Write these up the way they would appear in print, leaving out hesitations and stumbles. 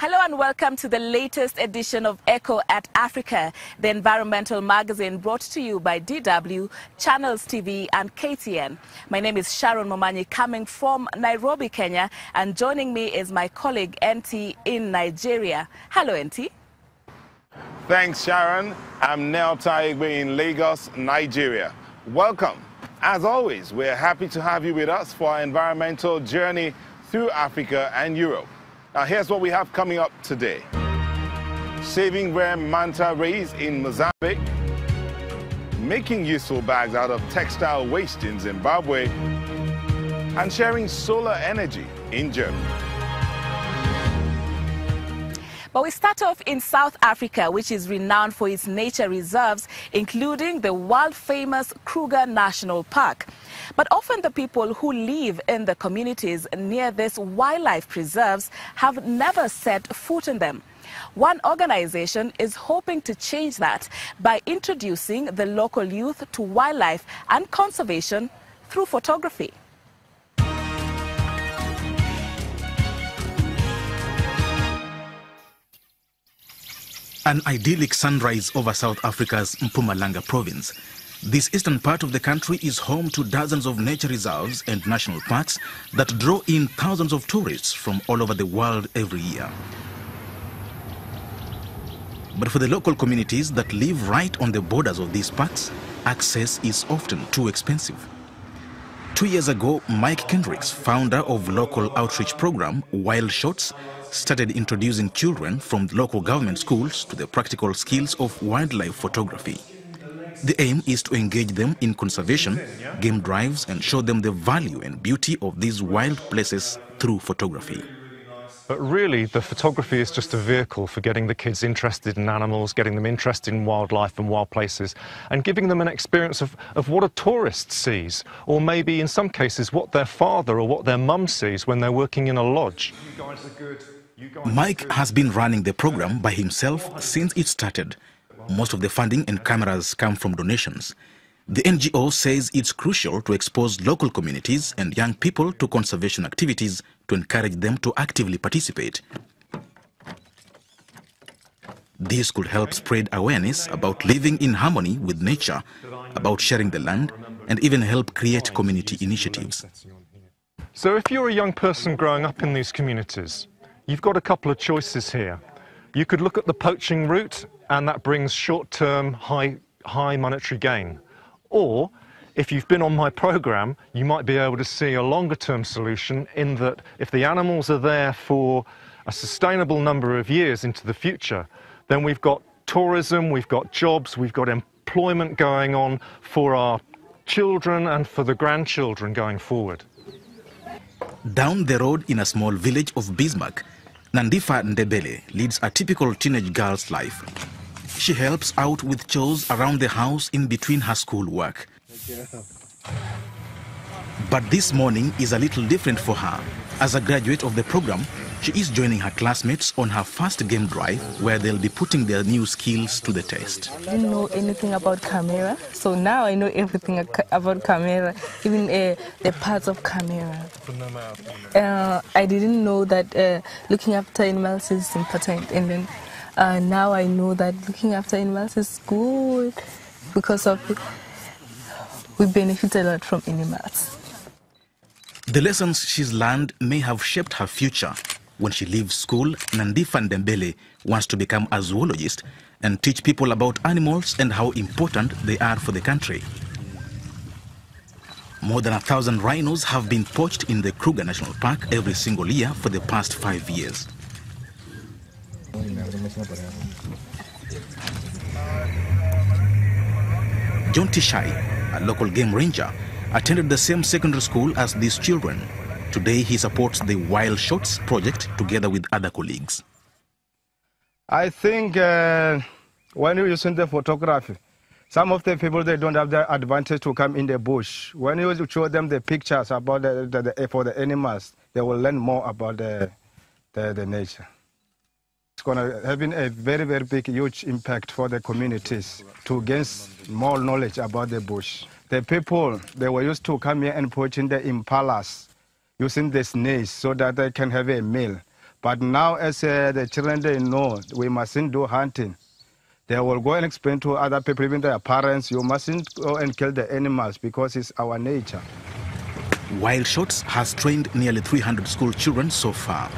Hello and welcome to the latest edition of EcoAfrica, the environmental magazine brought to you by DW, Channels TV and KTN. My name is Sharon Momanyi, coming from Nairobi, Kenya, and joining me is my colleague NT in Nigeria. Hello, NT. Thanks, Sharon. I'm Nel Taigbe in Lagos, Nigeria. Welcome. As always, we're happy to have you with us for our environmental journey through Africa and Europe. Now, here's what we have coming up today. Saving rare manta rays in Mozambique, making useful bags out of textile waste in Zimbabwe, and sharing solar energy in Germany. But we start off in South Africa, which is renowned for its nature reserves, including the world-famous Kruger National Park. But often the people who live in the communities near these wildlife preserves have never set foot in them. One organization is hoping to change that by introducing the local youth to wildlife and conservation through photography. An idyllic sunrise over South Africa's Mpumalanga province. This eastern part of the country is home to dozens of nature reserves and national parks that draw in thousands of tourists from all over the world every year. But for the local communities that live right on the borders of these parks, access is often too expensive. 2 years ago, Mike Kendricks, founder of local outreach program Wild Shots, started introducing children from local government schools to the practical skills of wildlife photography. The aim is to engage them in conservation, game drives, and show them the value and beauty of these wild places through photography. But really, the photography is just a vehicle for getting the kids interested in animals, getting them interested in wildlife and wild places, and giving them an experience of what a tourist sees, or maybe in some cases what their father or what their mum sees when they're working in a lodge. Mike has been running the program by himself since it started. Most of the funding and cameras come from donations. The NGO says it's crucial to expose local communities and young people to conservation activities to encourage them to actively participate. This could help spread awareness about living in harmony with nature, about sharing the land, and even help create community initiatives. So if you're a young person growing up in these communities, you've got a couple of choices here. You could look at the poaching route, and that brings short-term, high monetary gain. Or, if you've been on my program, you might be able to see a longer-term solution in that if the animals are there for a sustainable number of years into the future, then we've got tourism, we've got jobs, we've got employment going on for our children and for the grandchildren going forward. Down the road in a small village of Bismarck, Nandifa Ndebele leads a typical teenage girl's life. She helps out with chores around the house in between her school work. But this morning is a little different for her. As a graduate of the program, she is joining her classmates on her first game drive where they'll be putting their new skills to the test. I didn't know anything about camera, so now I know everything about camera, even the parts of camera. I didn't know that looking after animals is important, and then now I know that looking after animals is good because of it. We benefit a lot from animals. The lessons she's learned may have shaped her future. When she leaves school, Nandifa Ndembele wants to become a zoologist and teach people about animals and how important they are for the country. More than 1,000 rhinos have been poached in the Kruger National Park every single year for the past 5 years. John Tishai, a local game ranger, attended the same secondary school as these children. Today he supports the Wild Shots project together with other colleagues. I think when you're using the photography, some of the people, they don't have the advantage to come in the bush. When you show them the pictures about for the animals, they will learn more about the nature. It's going to have a very, very big, huge impact for the communities to gain more knowledge about the bush. The people, they were used to come here and poach in the impalas, using the snails so that they can have a meal. But now, as the children, they know we mustn't do hunting. They will go and explain to other people, even their parents, you mustn't go and kill the animals because it's our nature. Wild Shots has trained nearly 300 school children so far.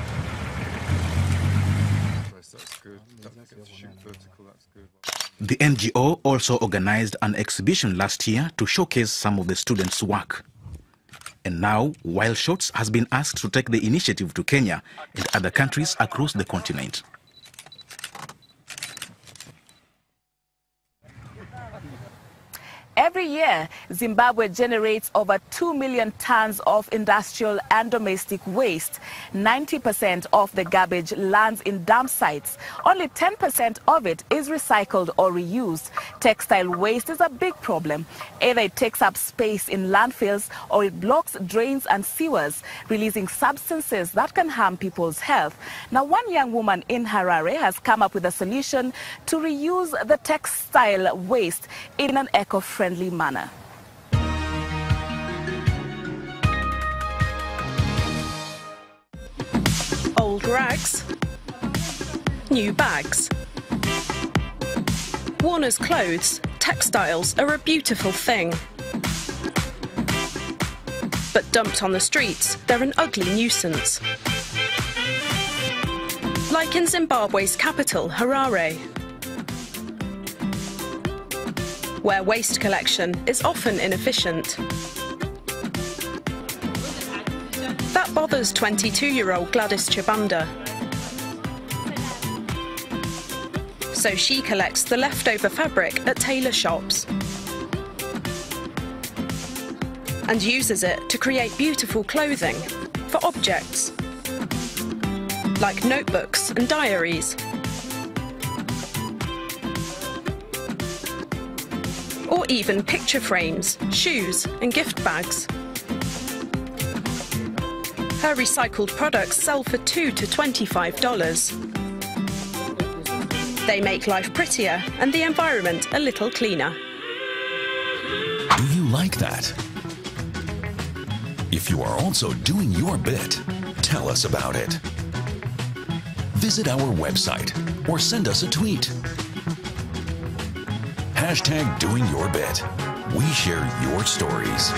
The NGO also organized an exhibition last year to showcase some of the students' work. And now, Wild Shots has been asked to take the initiative to Kenya and other countries across the continent. Every year, Zimbabwe generates over 2 million tons of industrial and domestic waste. 90% of the garbage lands in dump sites. Only 10% of it is recycled or reused. Textile waste is a big problem. Either it takes up space in landfills or it blocks drains and sewers, releasing substances that can harm people's health. Now, one young woman in Harare has come up with a solution to reuse the textile waste in an eco-friendly manner. Old rags, new bags. Worn as clothes, textiles are a beautiful thing. But dumped on the streets, they're an ugly nuisance. Like in Zimbabwe's capital, Harare, where waste collection is often inefficient. That bothers 22-year-old Gladys Chibanda. So she collects the leftover fabric at tailor shops and uses it to create beautiful clothing for objects like notebooks and diaries, or even picture frames, shoes and gift bags. Her recycled products sell for $2 to $25. They make life prettier and the environment a little cleaner. Do you like that? If you are also doing your bit, tell us about it. Visit our website or send us a tweet. #DoingYourBit. We share your stories.